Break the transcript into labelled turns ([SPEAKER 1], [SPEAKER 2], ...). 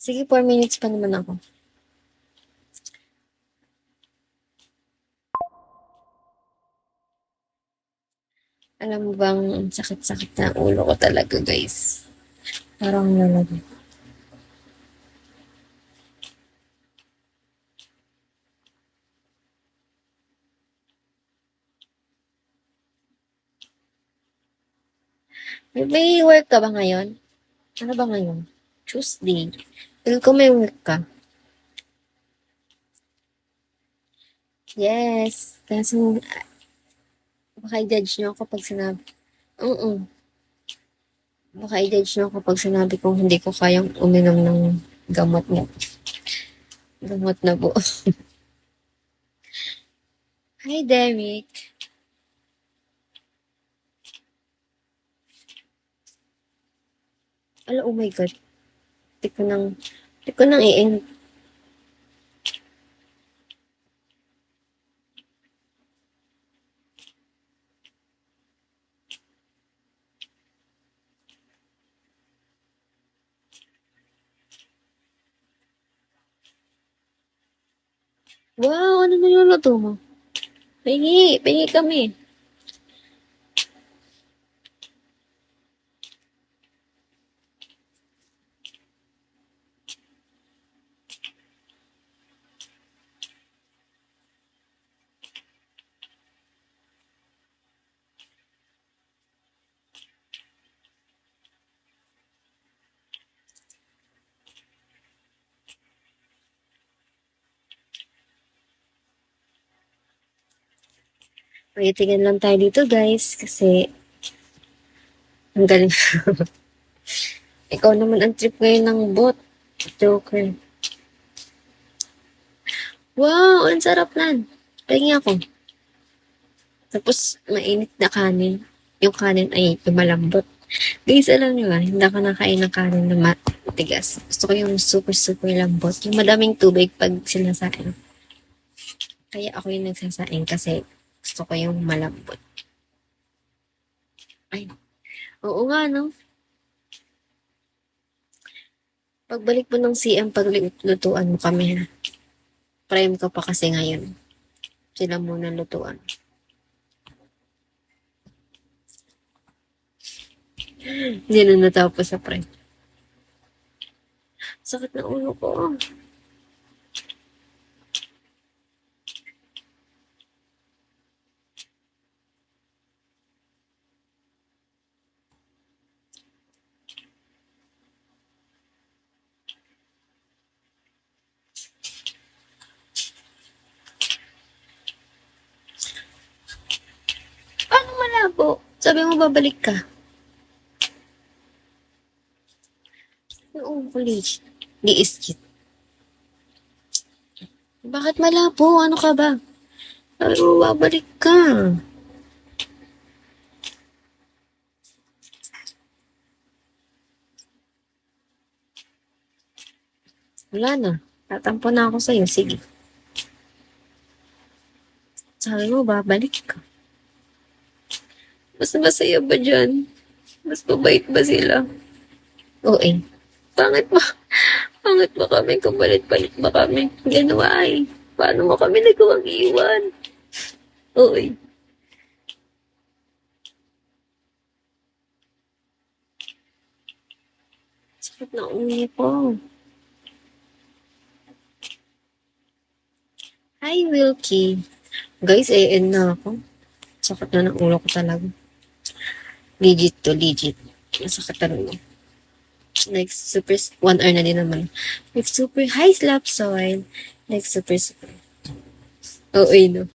[SPEAKER 1] Sige, 4 minutes pa naman ako. Alam mo bang sakit-sakit na ulo ko talaga, guys. Parang lalagay. May work ka ba ngayon? Ano ba ngayon? Tuesday. Feel ko may work ka. Yes. Kasi baka i-judge nyo ako pag sinabi. Oo. Baka i-judge nyo ako pag sinabi kong hindi ko kayang uminom ng gamot na. Gamot na buo. Hi, Derek. Oh my God. Di ko nang i-end. Wow, ano niluluto mo? Pingi kami. Pagitingin lang tayo dito, guys, kasi ang galing. Ikaw naman ang trip ngayon ng bot. Joker. Wow, ang sarap nan. Pahingi ako. Tapos, mainit na kanin. Yung kanin ay malambot. Guys, alam nyo ba, hindi ako nakain ng kanin na matigas. Gusto ko yung super, super lambot. Yung madaming tubig pag sinasain. Kaya ako yung nagsasain kasi gusto ko yung malambot. Ay, oo nga, no? Pagbalik mo ng CM, paglutuan mo kami, ha? Prime ko pa kasi ngayon. Sila muna lutuan. Hindi na natapos sa prime. Sakit na ulo ko. Paano malabo? Sabi mo babalik ka. Oo, college. Di iskit. Bakit malabo? Ano ka ba? Sabi mo babalik ka. Wala na. Tatampo na ako sa'yo. Sige. Sabi mo babalik ka. Mas masaya ba dyan? Mas mabait ba sila? Oo eh. Pangit ba? Pangit ba kami? Kabalit-balit ba kami? Gano'n ay. Paano mo kami nagawang iwan? Oo eh. Sakit na ulo ko. Hi, Wilkie. Guys, end na ako. Sakit na ng ulo ko talaga. Legit to, legit. Masakit talaga. Next, super, 1 hour na din naman. Next, super high slap soil. Next, super, super. Oo, no.